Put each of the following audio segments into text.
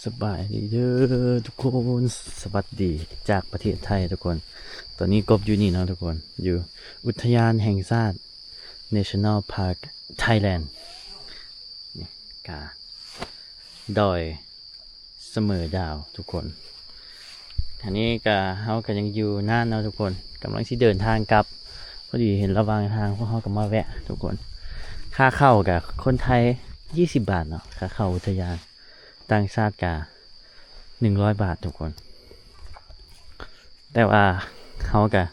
สบายดีเด้อทุกคนสวัสดีจากประเทศไทยทุกคน ตอนนี้กบอยู่นี่เนาะทุกคน อยู่อุทยานแห่งชาติ National Park Thailand นี่กาดอยเสมอดาวทุกคน อันนี้ก็เฮาก็ยังอยู่น่านเนาะทุกคนกำลังที่เดินทางกลับ พอดีเห็นระหว่างทางพวกเขาก็มาแวะทุกคน ค่าเข้ากับคนไทย20 บาทเนาะค่าเข้าอุทยานต่างชาติกา100 บาททุกคน แต่ว่าเขากับ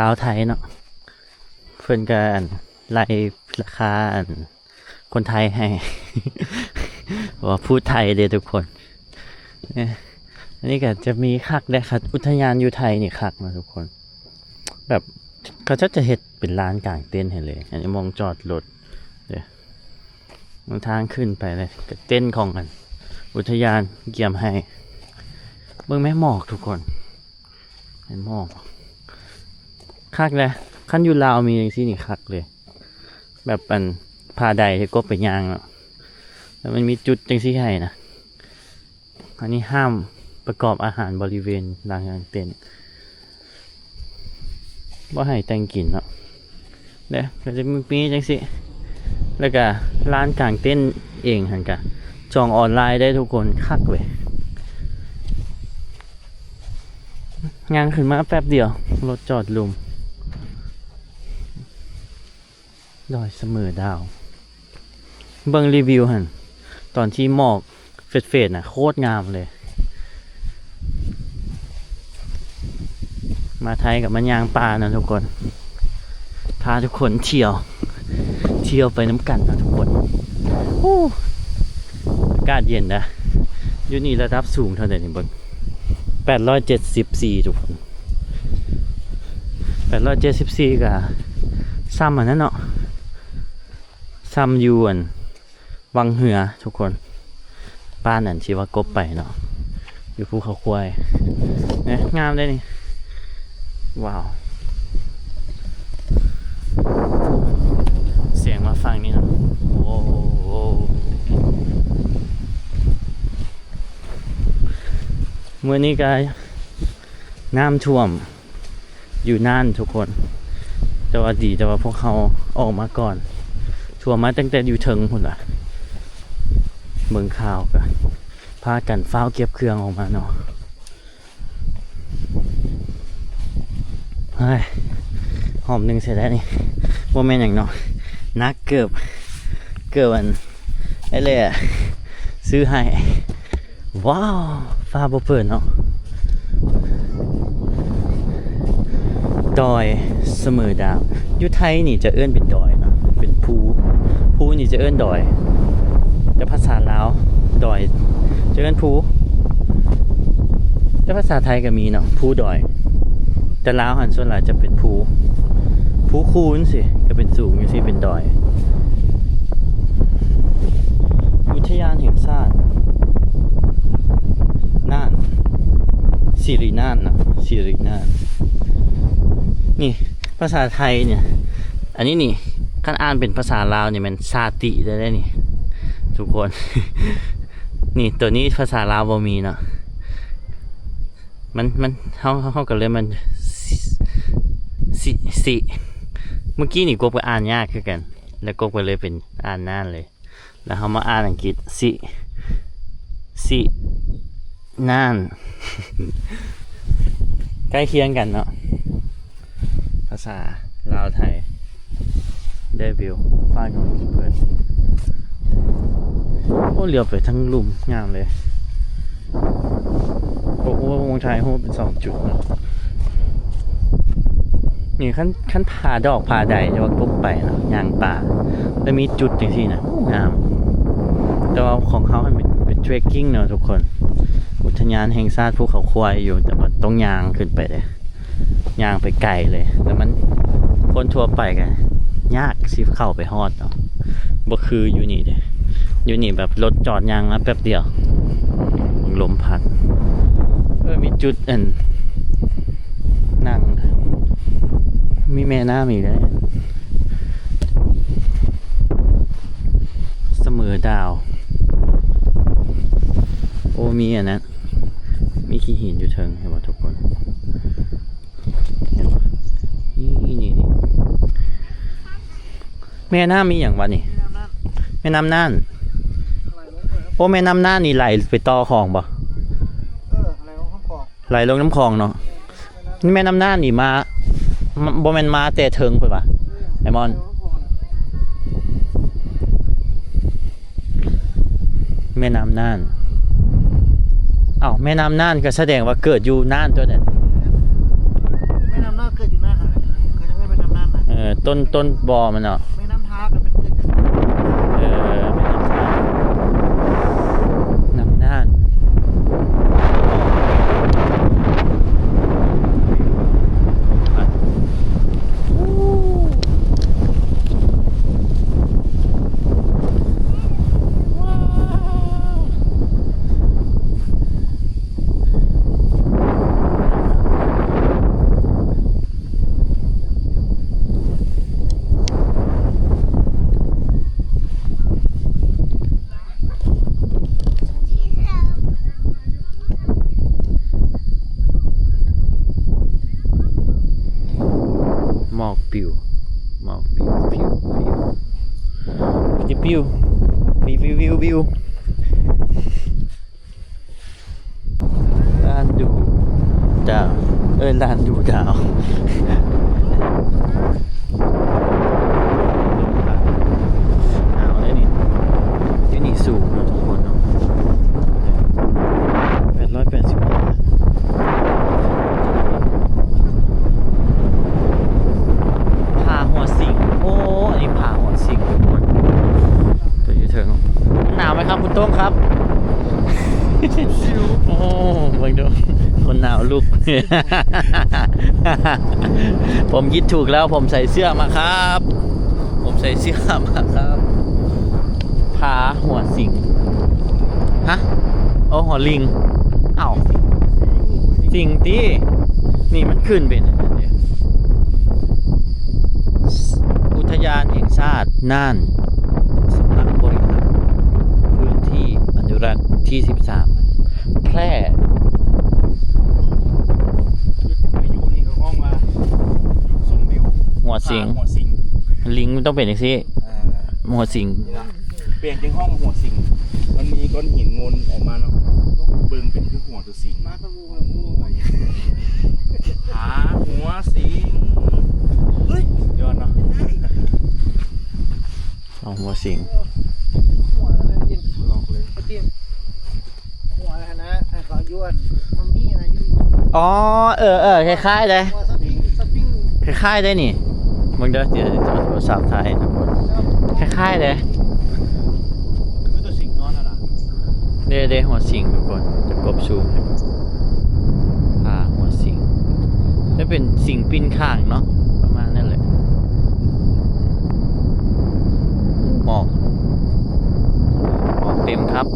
ลาวไทยเนาะเพิ่นก็ไล่ราคาคนไทยให้ ว่าพูดไทยเด้อทุกคนอันนี้ก็จะมีคักได้ครับอุทยานอยู่ไทยนี่คักนะทุกคน แบบเขาจะเฮ็ดเป็นลานกลางเต็นท์ให้เลย อันนี้มองจอดรถเดี๋ยวมองทางขึ้นไปเลยกับเต็นท์ของกันอุทยานเกี่ยมให้เบิ่งแม่หมอกทุกคนแม่หมอกคักเลยขั้นอยู่ลาวมีอย่างที่นี่คักเลย แบบอันพาใดที่กบไปย่างเนาะแล้วมันมีจุดจังซี่ให้นะอันนี้ห้ามประกอบอาหารบริเวณลานกลางเต็นท์บ่ให้แต่งกินเนาะเด้ก็จะมีจังซี่แล้วก็ร้านกลางเต็นท์เองหั่นกะจองออนไลน์ได้ทุกคนคักเว้ยงานขึ้นมาแป๊บเดียวรถจอดลุมดอยเสมอดาวเบิ่งรีวิวหั่นตอนที่หมอกเฟดๆน่ะโคตรงามเลยมาไทยกับมันยางป่านะทุกคนพาทุกคนเที่ยวไปน้ำกันนะทุกคนอากาศเย็นนะอยู่นี่ระดับสูงเท่าไหร่นี่เบิ่ง874ทุกคน874ก็ซ้ำอันนั้นเนาะซ้ำอยู่อันวังเหือทุกคนบ้านอันที่ว่ากบไปเนาะอยู่ภูเขาควายเนี่ยงามได้นี่ว้าวเสียงมาฟังนี่เนาะโอ้โหเมื่อนี้ก็น้ำท่วมอยู่น่านทุกคนแต่ว่าดีแต่ว่าพวกเขาออกมาก่อนท่วมมาตั้งแต่อยู่เทิงพุ่นล่ะเมืองข่าวก็พากันฟ้าวเก็บเครื่องออกมาเนาะเฮ้ยหอมหนึ่งเสร็จแล้วนี่ว่าแม่นอย่างเนาะนักเกือบอันไอ้เลยอะซื้อให้ว้าวฟ้าบ่เปิดเนาะดอยเสมอดาวอยู่ไทยนี่จะเอื้อนเป็นดอยเนาะเป็นภูนี่จะเอื้อนดอยแต่ภาษาลาวดอยจะเอื้อนภูแต่ภาษาไทยก็มีเนาะภูดอยแต่ลาวหันส่วนหลายจะเป็นภูคูนสิก็เป็นสูงอยู่สิเป็นดอยอุทยานแห่งชาติน่านสิริน่านนะสิริน่านนี่ภาษาไทยเนี่ยอันนี้นี่คันอ่านเป็นภาษาลาวเนี่ยมันชาติได้นี่ทุกคน นี่ตัวนี้ภาษาลาวบ่มีเนาะมันเฮาก็เลยมันสิเมื่อกี้นี่กบก็อ่านยากคือกันแล้วกบก็เลยเป็นอ่านน่านเลยแล้วเฮามาอ่านอังกฤษสิน่าน ใกล้เคียงกันเนาะภาษาลาวไทยได้วิวฟ้าของเปิดโอ้เลี้ยวไปทั้งลุ่มงามเลยโอ้โหวงไทยโหเป็น2 จุดนะนี่ขั้นผาดอกผาใดจะว่ากบไปนะยางป่าแล้วมีจุดอย่างที่นะงามแต่ว่าของเขาเป็นเทรคกิ้งเนาะทุกคนอุทยานแห่งชาติภูเขาควายอยู่แต่ว่าต้องยางขึ้นไปเลยยางไปไกลเลยแล้วมันคนทั่วไปกันยากสิเข้าไปฮอดเนาะบ่คืออยู่นี่เด้อยู่นี่แบบรถจอดยางมาแป๊บเดียวลมพัดมีจุดนั่งมีแม่น้ำอีกเลยเสมอดาว มีอันนั้นมีขี้หินอยู่เทิงเห็นบ่ทุกคนเห็นบ่นี่แม่น้ำมีอย่างวะนี่แม่น้ำน่านโอ้แม่น้ำน่านนี่ไหลไปต่อคลองบ่ไหลลงน้ำคลองเนาะนี่แม่น้ำน่านนี่มาบ่แม่นมาแต่เทิงเพิ่นว่ะไอ้มอนแม่น้ำน่านอ้าวแม่น้ำน่านก็แสดงว่าเกิดอยู่น่านตัวนั้นแม่น้ำน่านเกิดอยู่น่านอะไรเกิดจากแม่น้ำน่านนะต้นบ่อมันเนาะแม่น้ำทาก็เป็นเกิดจากแม่น้ำน่านหมอกปิวจะปิวลานดูดาวลานดูดาวหนาวเลยนี่ที่นี่สูงนะทุกคนเนาะ885ผาหัวสิงโอ้อันนี้ผาหัวสิงทุกคนตัวอยู่เถิงหนาวไหมครับคุณโต้งครับโอ้เบิ่งดูคนหนาวลุก ผมคิดถูกแล้วผมใส่เสื้อมาครับผาหัวสิงฮะโอ้หัวลิงเอ้าสิงตีนี่มันขึ้นเป็นอุทยานแห่งชาติน่านสำนักบริหารพื้นที่อนุรักษ์ที่13แพร่หัวสิงลิงมันต้องเป็นอย่างนี้หัวสิงเปลี่ยนเป็นห้องหัวสิงมันมีก้อนหินงนออกมาเนาะเบิ่งเป็นคือหัวตัวสิงหาหัวสิงเฮ้ยยอดเนาะเอาหัวสิงหัวอะไรกิน ลองเลยหัวอะไรนะเขายวนมันมีอะไรอยู่อ๋อคล้ายๆเลยคล้ายๆได้นี่มึงเดี๋ยวโทรศัพท์ถ่ายทุกคนคล้ายๆเลยคือตัวสิงนอนน่ะเด้หัวสิงทุกคนจะกบซูมหัวสิงจะเป็นสิงปีนข้างเนาะประมาณนั้นเลยหมอกเต็มครับ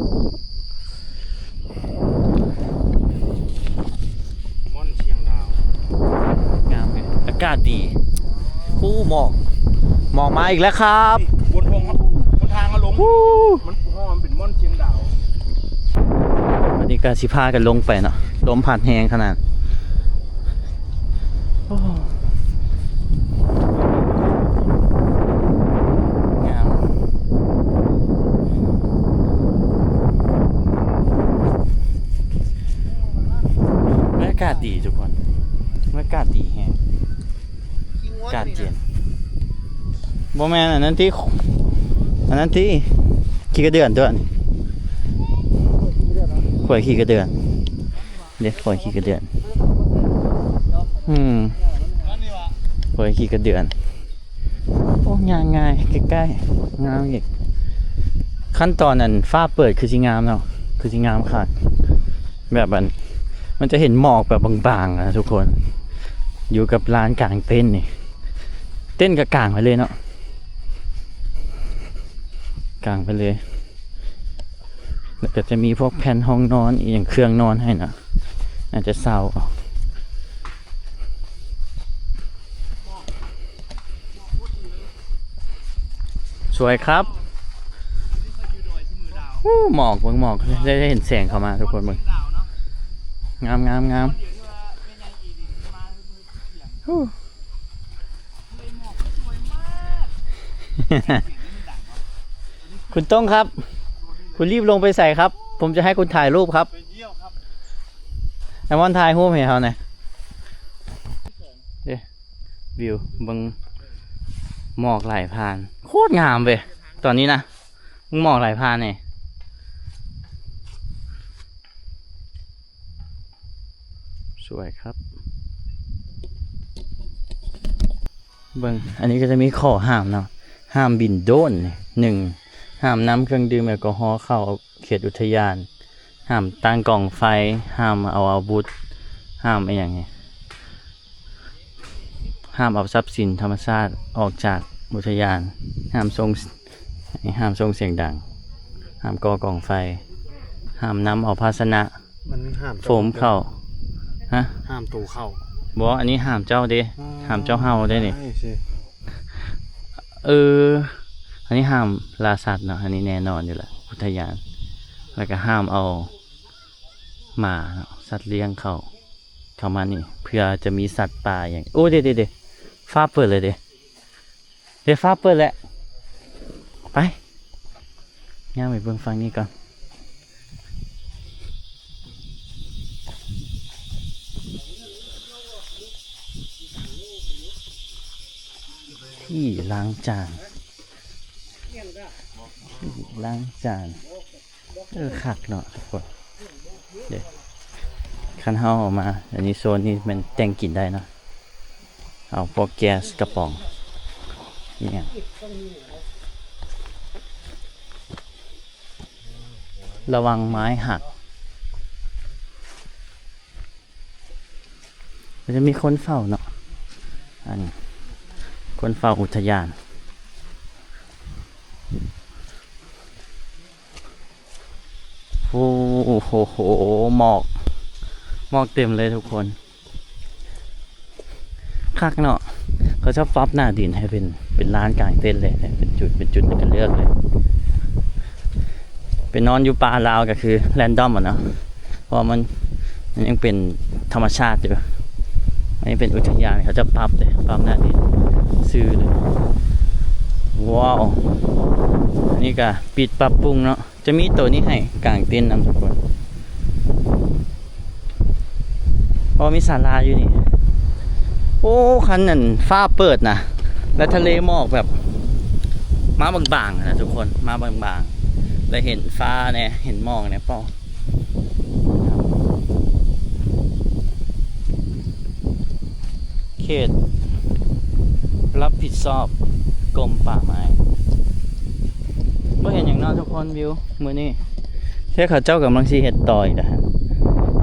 ม่อนเชียงดาวงามเลยอากาศดีผู้หมอกมาอีกแล้วครับบนทางมาลงมันห้องมันเป็นม่อนเชียงดาววันนี้การสิพากันลงไปเนาะลมผ่านแหงขนาดงามบรรยากาศดีทุกคนบรรยากาศดีแฮงอากาศเย็นโมแมนอันนั้นที่ขี่กระเดือนตัวนี้ข่อยขี่กระเดือนเด็กข่อยขี่กระเดือนข่อยขี่กระเดือนโอ้งามง่ายใกล้ๆงามอีกขั้นตอนนั้นฟ้าเปิดคือสิงามเนาะคือสิงามค่ะแบบมันจะเห็นหมอกแบบบางๆนะทุกคนอยู่กับลานกลางเต้นนี่เต้นกับกลางไปเลยเนาะกลางไปเลยแล้วก็จะมีพวกแผ่นห้องนอนอย่างเครื่องนอนให้นะอาจจะเศร้าสวยครับ หมอกเบิ่งหมอกได้เห็นแสงเข้ามาทุกคนเบิ่งงามงามงามฮู้ คุณต้องครับ คุณรีบลงไปใส่ครับ ผมจะให้คุณถ่ายรูปครับไอมอนถ่ายรูปให้เขาหน่อยเดี๋ยววิวเบิ่งหมอกไหลผ่านโคตรงามเว้ยตอนนี้นะมึงหมอกไหลผ่านเนี่ยสวยครับเบิ่งอันนี้ก็จะมีข้อห้ามเนาะห้ามบินโดรนหนึ่งห้ามนำเครื่องดื่มแอลกอฮอล์เข้าเขตอุทยานห้ามตั้งกล่องไฟห้ามเอาอาวุธห้ามอะไรอย่างเงี้ยห้ามเอาทรัพย์สินธรรมชาติออกจากอุทยานห้ามส่งเสียงดังห้ามก่อกล่องไฟห้ามนำเอาภาชนะ มันห้าม โฟมเข้าฮะ ห้ามตูเข้า บอกอันนี้ห้ามเจ้าเด้ห้ามเจ้าเฮาได้นี่อันนี้ห้ามล่าสัตว์เนาะอันนี้แน่นอนอยู่แหละอุทยานแล้วก็ห้ามเอาหมาเนาะสัตว์เลี้ยงเข้ามานี่เพื่อจะมีสัตว์ป่าอย่างโอ้เดี๋ยวฟ้าเปิดเลยเดี๋ยวฟ้าเปิดแล้วไปย่างไปเบิ่งฟังนี้ก่อนที่ล้างจานคักเนาะทุกคนเดี๋ยวคันเฮาออกมาอันนี้โซนนี้มันแต่งกลิ่นได้เนาะเอาพวกแก๊สกระป๋องนี่ระวังไม้หักมันจะมีคนเฝ้าเนาะอันคนเฝ้าอุทยานโอ้โหหมอกเต็มเลยทุกคนคักเนาะเขาชอบฟับหน้าดินให้เป็นร้านกลางเต้นเลยเป็นจุดในการเลือกเลยเป็นนอนอยู่ป่าลาวก็คือแรนดอมอ่ะเนาะเพราะมันยังเป็นธรรมชาติอยู่อันนี้เป็นอุทยานเขาจะปรับหน้าดินซื้อเลยว้าวอันนี้ก็ปิดปรับปรุงเนาะจะมีตัวนี้ให้กลางเต้นนำทุกคนเพราะมีศาลาอยู่นี่โอ้คันนั่นฟ้าเปิดนะและทะเลหมอกแบบมาบางๆนะทุกคนมาบางๆแล้วเห็นฟ้าเนี่ยเห็นหมอกเนี่ยเปล่าเขตรับผิดชอบกรมป่าไม้ก็เห็นอย่างนั้นทุกคนวิวมือนี่แค่เขาเจ้ากำลังซีเห็ดต่ออีกนะฮะ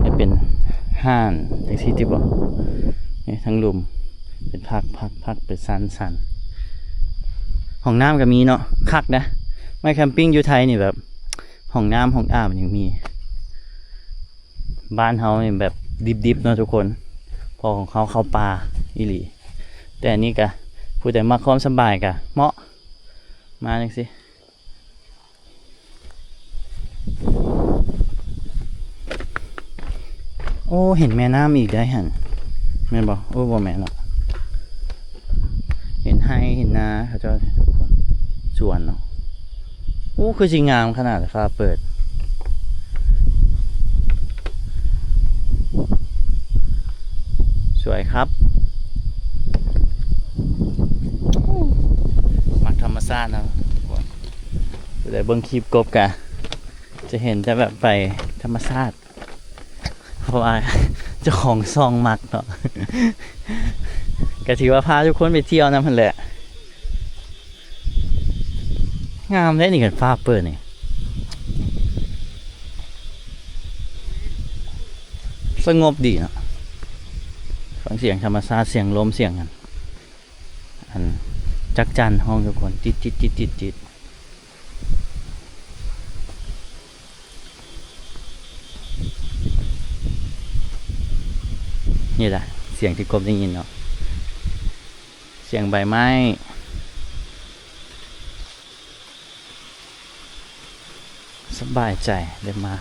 จะเป็นห้านแท็กซี่ที่บอกนี่ทั้งลุมเป็นพักเป็นสันห้องน้ำก็มีเนาะคักนะไม่แคมปิ้งอยู่ไทยนี่แบบห้องน้ำห้องอาบมันยังมีบ้านเขาเนี่ยแบบดิบๆเนาะทุกคนพอของเขาเข้าป่าอีหลีแต่อันนี้ก็ผู้แต่มาความสบายกะเหมาะมาหนึ่งสิโอ้เห็นแม่น้ำอีกได้หันแม่นบอกโอ้บ่แม่นหรอกเห็นไฮเห็นนาเขาจะทุกคนสวนเนาะโอ้คือจริงงามขนาดฟ้าเปิดสวยครับมักธรรมชาตินะแต่เบิ้งคลิปกบกะจะเห็นแต่แบบไปธรรมชาติเพราะว่าเจ้าของซองมักเนาะก็ถือว่าพาทุกคนไปเที่ยวนั่นแหละงามได้นี่กันฟ้าเปิดนี่สงบดีเนาะฟังเสียงธรรมชาติเสียงลมเสียงอันจักจันห้องทุกคนจิตนี่แหละเสียงที่กบได้ยินเนาะเสียงใบไม้สบ บายใจได้มา